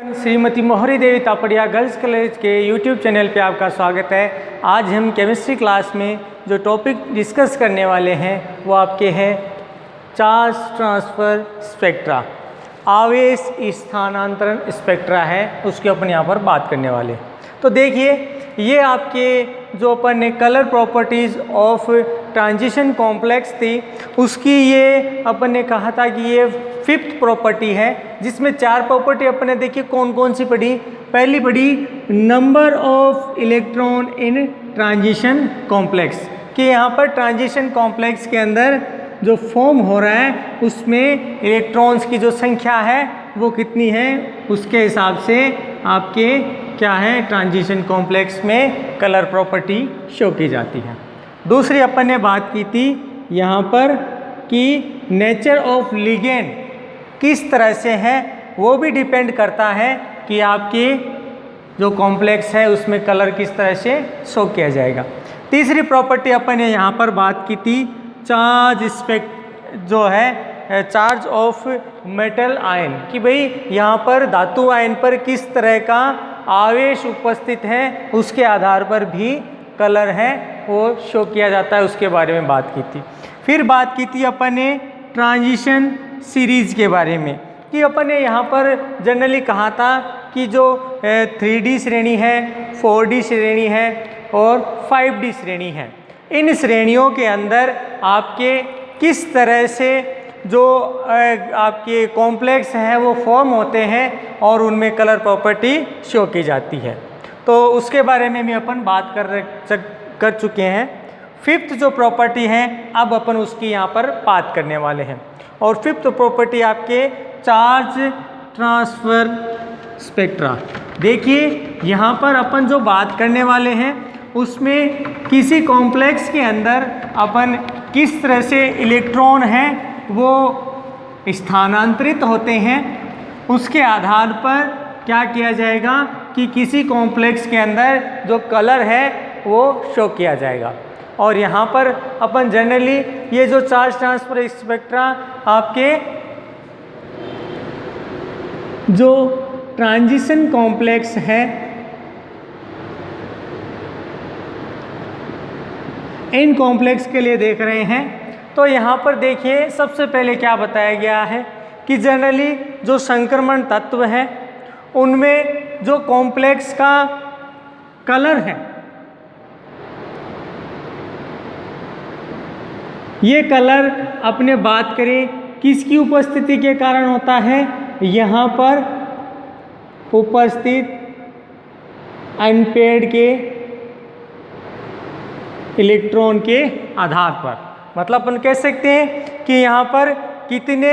श्रीमती मोहरी देवी Tapadia girls college के YouTube channel पे आपका स्वागत है। आज हम केमिस्ट्री क्लास में जो टॉपिक डिस्कस करने वाले हैं वो आपके हैं चार्ज ट्रांसफ़र स्पेक्ट्रा। आवेश स्थानांतरण स्पेक्ट्रा है, उसके अपन यहाँ पर बात करने वाले। तो देखिए, ये आपके जो अपन ने colour properties of transition complex थी, उसकी ये अपन ने कहा था कि ये फिफ्थ प्रॉपर्टी है, जिसमें चार प्रॉपर्टी अपन ने देखी। कौन कौन सी पढ़ी? पहली पढ़ी number of electron in transition complex, कि यहाँ पर ट्रांजिशन कॉम्प्लेक्स के अंदर जो फॉर्म हो रहा है उसमें इलेक्ट्रॉन्स की जो संख्या है वो कितनी है, उसके हिसाब से आपके क्या है ट्रांजिशन कॉम्प्लेक्स में कलर प्रॉपर्टी शो की जाती है। दूसरी अपन ने बात की थी यहाँ पर कि नेचर ऑफ लिगेंड किस तरह से है, वो भी डिपेंड करता है कि आपके जो कॉम्प्लेक्स है उसमें कलर किस तरह से शो किया जाएगा। तीसरी प्रॉपर्टी अपन ने यहाँ पर बात की थी चार्ज जो है चार्ज ऑफ मेटल आयन, कि भाई यहाँ पर धातु आयन पर किस तरह का आवेश उपस्थित है, उसके आधार पर भी कलर है वो शो किया जाता है, उसके बारे में बात की थी। फिर बात की थी अपन ने ट्रांजिशन सीरीज के बारे में, कि अपन ने यहाँ पर जनरली कहा था कि जो 3D श्रेणी है, 4D श्रेणी है और 5D श्रेणी है, इन श्रेणियों के अंदर आपके किस तरह से जो आपके कॉम्प्लेक्स हैं वो फॉर्म होते हैं और उनमें कलर प्रॉपर्टी शो की जाती है। तो उसके बारे में भी अपन बात कर चुके हैं। फिफ्थ जो प्रॉपर्टी है अब अपन उसकी यहाँ पर बात करने वाले हैं, और फिफ्थ प्रॉपर्टी आपके चार्ज ट्रांसफ़र स्पेक्ट्रा। देखिए, यहाँ पर अपन जो बात करने वाले हैं उसमें किसी कॉम्प्लेक्स के अंदर अपन किस तरह से इलेक्ट्रॉन हैं वो स्थानांतरित होते हैं, उसके आधार पर क्या किया जाएगा कि किसी कॉम्प्लेक्स के अंदर जो कलर है वो शो किया जाएगा। और यहाँ पर अपन जनरली ये जो चार्ज ट्रांसफ़र स्पेक्ट्रा आपके जो ट्रांजिशन कॉम्प्लेक्स है इन कॉम्प्लेक्स के लिए देख रहे हैं। तो यहाँ पर देखिए, सबसे पहले क्या बताया गया है कि जनरली जो संक्रमण तत्व है उनमें जो कॉम्प्लेक्स का कलर है, ये कलर अपने बात करें किसकी उपस्थिति के कारण होता है, यहाँ पर उपस्थित अनपेयर्ड के इलेक्ट्रॉन के आधार पर। मतलब अपन कह सकते हैं कि यहाँ पर कितने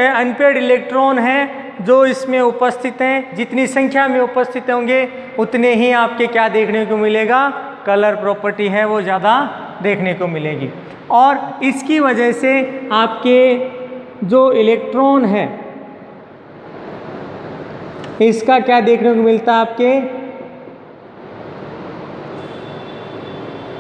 अनपेयर्ड इलेक्ट्रॉन हैं जो इसमें उपस्थित हैं, जितनी संख्या में उपस्थित होंगे उतने ही आपके क्या देखने को मिलेगा, कलर प्रॉपर्टी है वो ज़्यादा देखने को मिलेगी। और इसकी वजह से आपके जो इलेक्ट्रॉन है इसका क्या देखने को मिलता है, आपके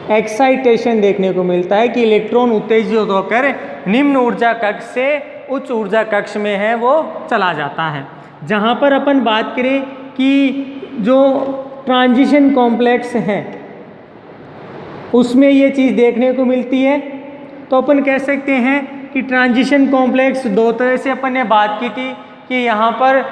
एक्साइटेशन देखने को मिलता है कि इलेक्ट्रॉन उत्तेजित होकर निम्न ऊर्जा कक्ष से उच्च ऊर्जा कक्ष में है वो चला जाता है। जहाँ पर अपन बात करें कि जो ट्रांजिशन कॉम्प्लेक्स है उसमें ये चीज़ देखने को मिलती है, तो अपन कह सकते हैं कि ट्रांजिशन कॉम्प्लेक्स दो तरह से अपन ने बात की थी कि यहाँ पर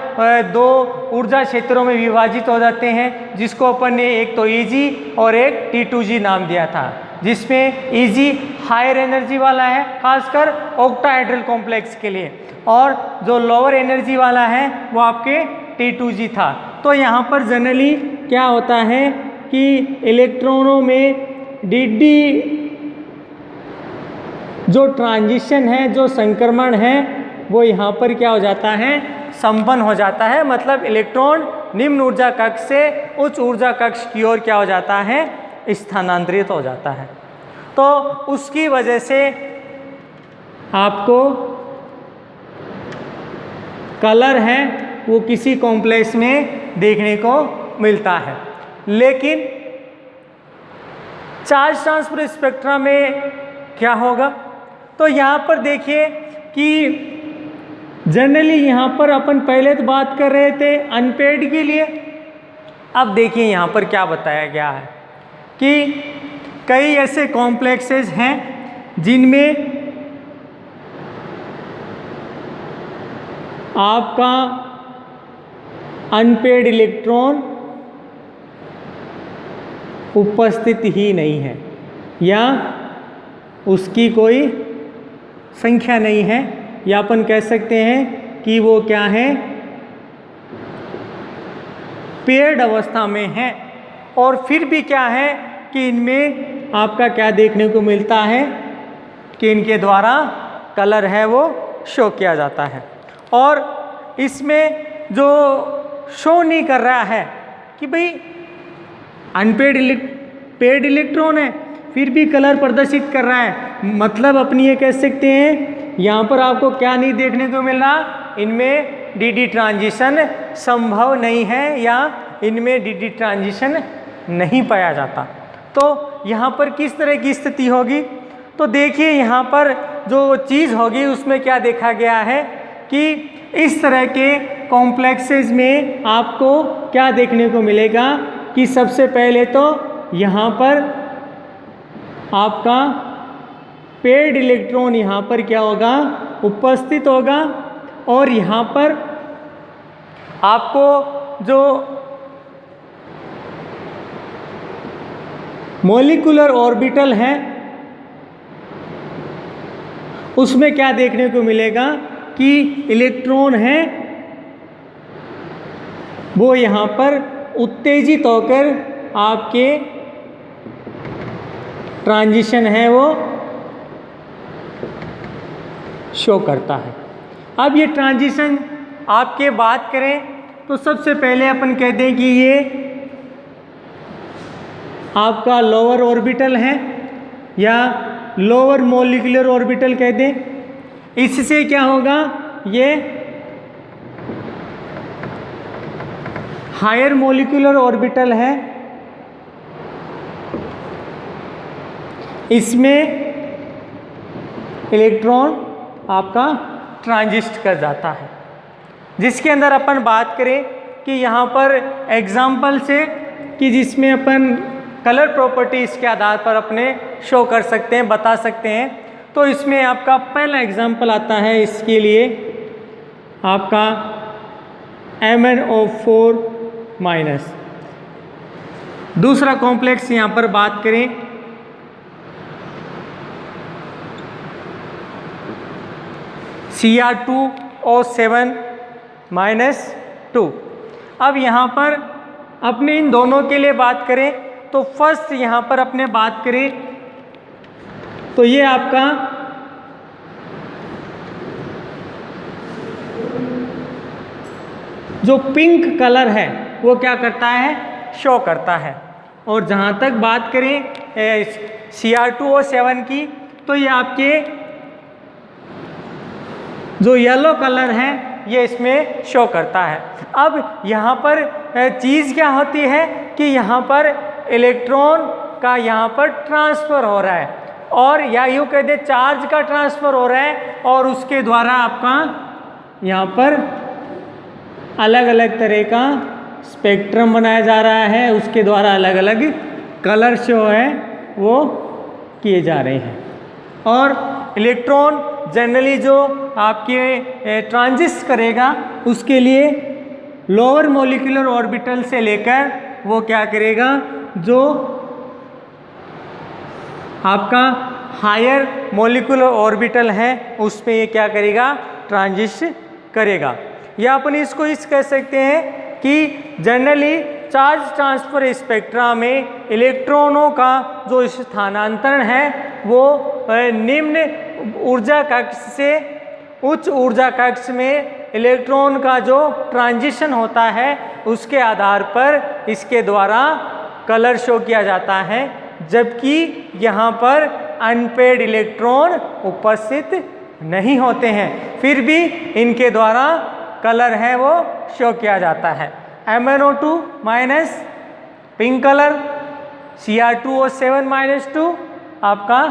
दो ऊर्जा क्षेत्रों में विभाजित हो जाते हैं, जिसको अपन ने एक तो Eg और एक T2G नाम दिया था, जिसमें Eg हायर एनर्जी वाला है खासकर ऑक्टाहेड्रल कॉम्प्लेक्स के लिए, और जो लोअर एनर्जी वाला है वो आपके T2G था। तो यहाँ पर जनरली क्या होता है कि इलेक्ट्रॉनों में dd जो ट्रांजिशन है, जो संक्रमण है, वो यहाँ पर क्या हो जाता है, संपन्न हो जाता है। मतलब इलेक्ट्रॉन निम्न ऊर्जा कक्ष से उच्च ऊर्जा कक्ष की ओर क्या हो जाता है, स्थानांतरित हो जाता है। तो उसकी वजह से आपको कलर है वो किसी कॉम्प्लेक्स में देखने को मिलता है। लेकिन चार्ज ट्रांसफ़र स्पेक्ट्रा में क्या होगा, तो यहाँ पर देखिए कि जनरली यहाँ पर अपन पहले तो बात कर रहे थे अनपेड के लिए। अब देखिए यहाँ पर क्या बताया गया है कि कई ऐसे कॉम्प्लेक्सेस हैं जिनमें आपका अनपेड इलेक्ट्रॉन उपस्थित ही नहीं है या उसकी कोई संख्या नहीं है, या अपन कह सकते हैं कि वो क्या है, पेयर्ड अवस्था में है। और फिर भी क्या है कि इनमें आपका क्या देखने को मिलता है कि इनके द्वारा कलर है वो शो किया जाता है। और इसमें जो शो नहीं कर रहा है कि भाई अनपेड पेड इलेक्ट्रॉन है फिर भी कलर प्रदर्शित कर रहा है, मतलब अपनी ये कह सकते हैं यहाँ पर आपको क्या नहीं देखने को मिल रहा, इनमें डी ट्रांजिशन संभव नहीं है या इनमें डी ट्रांजिशन नहीं पाया जाता। तो यहाँ पर किस तरह की स्थिति होगी, तो देखिए यहाँ पर जो चीज़ होगी उसमें क्या देखा गया है कि इस तरह के कॉम्प्लेक्सेस में आपको क्या देखने को मिलेगा कि सबसे पहले तो यहाँ पर आपका पेड इलेक्ट्रॉन यहाँ पर क्या होगा, उपस्थित होगा। और यहाँ पर आपको जो मॉलिक्यूलर ऑर्बिटल है उसमें क्या देखने को मिलेगा कि इलेक्ट्रॉन है वो यहाँ पर उत्तेजित होकर आपके ट्रांजिशन है वो शो करता है। अब ये ट्रांजिशन आपके बात करें तो सबसे पहले अपन कहते हैं कि ये आपका लोअर ऑर्बिटल है या लोअर मॉलिक्यूलर ऑर्बिटल कहते हैं। इससे क्या होगा, ये हायर मॉलिक्यूलर ऑर्बिटल है, इसमें इलेक्ट्रॉन आपका ट्रांजिस्ट कर जाता है, जिसके अंदर अपन बात करें कि यहाँ पर एग्जाम्पल से कि जिसमें अपन कलर प्रॉपर्टीज़ के आधार पर अपने शो कर सकते हैं, बता सकते हैं। तो इसमें आपका पहला एग्जाम्पल आता है इसके लिए आपका MnO4-। दूसरा कॉम्प्लेक्स यहाँ पर बात करें Cr2O7-2। अब यहाँ पर अपने इन दोनों के लिए बात करें तो फर्स्ट यहाँ पर अपने बात करें तो ये आपका जो पिंक कलर है वो क्या करता है, शो करता है। और जहाँ तक बात करें Cr2O7 की तो ये आपके जो येलो कलर है ये इसमें शो करता है। अब यहाँ पर चीज़ क्या होती है कि यहाँ पर इलेक्ट्रॉन का यहाँ पर ट्रांसफ़र हो रहा है, और या यूँ कह दे चार्ज का ट्रांसफ़र हो रहा है, और उसके द्वारा आपका यहाँ पर अलग अलग तरह का स्पेक्ट्रम बनाया जा रहा है, उसके द्वारा अलग अलग कलर शो है वो किए जा रहे हैं। और इलेक्ट्रॉन जनरली जो आपके ट्रांजिस्ट करेगा उसके लिए लोअर मॉलिक्यूलर ऑर्बिटल से लेकर वो क्या करेगा, जो आपका हायर मॉलिक्यूलर ऑर्बिटल है उस पे ये क्या करेगा, ट्रांजिस्ट करेगा। या अपन इसको इस कह सकते हैं कि जनरली चार्ज ट्रांसफर स्पेक्ट्रा में इलेक्ट्रॉनों का जो स्थानांतरण है वो निम्न ऊर्जा कक्ष से उच्च ऊर्जा कक्ष में इलेक्ट्रॉन का जो ट्रांजिशन होता है उसके आधार पर इसके द्वारा कलर शो किया जाता है, जबकि यहाँ पर अनपेड इलेक्ट्रॉन उपस्थित नहीं होते हैं, फिर भी इनके द्वारा कलर है वो शो किया जाता है। MnO2- पिंक कलर, Cr2O7-2 आपका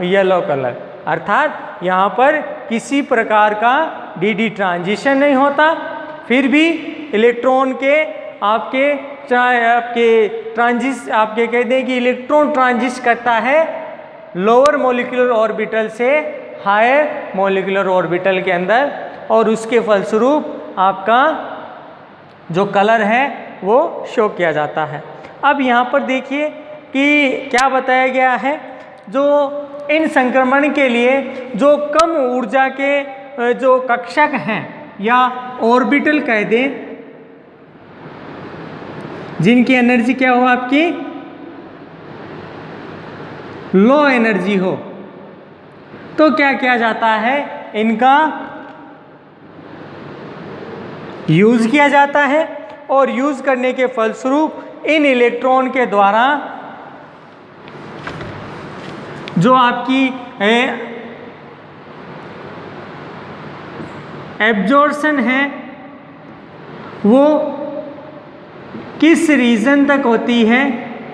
येलो कलर। अर्थात यहाँ पर किसी प्रकार का डी ट्रांजिशन नहीं होता, फिर भी इलेक्ट्रॉन के आपके कहते हैं कि इलेक्ट्रॉन ट्रांजिट करता है लोअर मॉलिक्यूलर ऑर्बिटल से हायर मॉलिक्यूलर ऑर्बिटल के अंदर, और उसके फलस्वरूप आपका जो कलर है वो शो किया जाता है। अब यहाँ पर देखिए कि क्या बताया गया है, जो इन संक्रमण के लिए जो कम ऊर्जा के जो कक्षक हैं या ऑर्बिटल कह दें, जिनकी एनर्जी क्या हो आपकी लो एनर्जी हो, तो क्या किया जाता है, इनका यूज किया जाता है, और यूज करने के फलस्वरूप इन इलेक्ट्रॉन के द्वारा जो आपकी एब्जॉर्प्शन है वो किस रीजन तक होती है,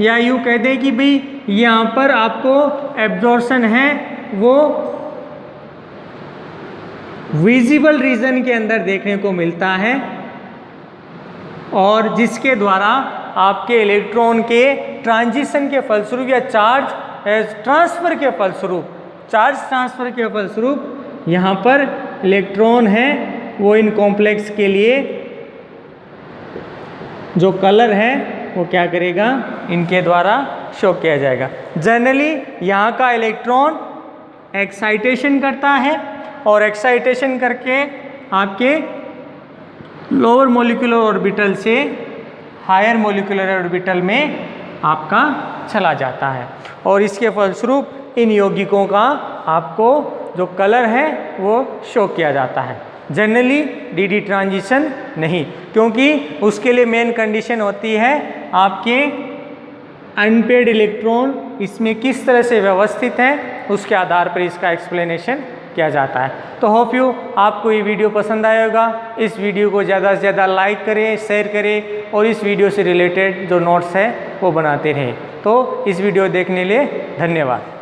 या यूँ कह दें कि भाई यहाँ पर आपको एब्जॉर्प्शन है वो विजिबल रीजन के अंदर देखने को मिलता है, और जिसके द्वारा आपके इलेक्ट्रॉन के ट्रांजिशन के फलस्वरूप या चार्ज ट्रांसफ़र के फलस्वरूप यहाँ पर इलेक्ट्रॉन है वो इन कॉम्प्लेक्स के लिए जो कलर है वो क्या करेगा, इनके द्वारा शो किया जाएगा। जनरली यहाँ का इलेक्ट्रॉन एक्साइटेशन करता है, और एक्साइटेशन करके आपके लोअर मॉलिक्यूलर ऑर्बिटल से हायर मॉलिक्यूलर ऑर्बिटल में आपका चला जाता है, और इसके फलस्वरूप इन यौगिकों का आपको जो कलर है वो शो किया जाता है। जनरली डी ट्रांजिशन नहीं, क्योंकि उसके लिए मेन कंडीशन होती है आपके अनपेड इलेक्ट्रॉन इसमें किस तरह से व्यवस्थित हैं, उसके आधार पर इसका एक्सप्लेनेशन किया जाता है। तो होप यू आपको ये वीडियो पसंद आया होगा। इस वीडियो को ज़्यादा से ज़्यादा लाइक करें, शेयर करें, और इस वीडियो से रिलेटेड जो नोट्स है वो बनाते रहें। तो इस वीडियो देखने के लिए धन्यवाद।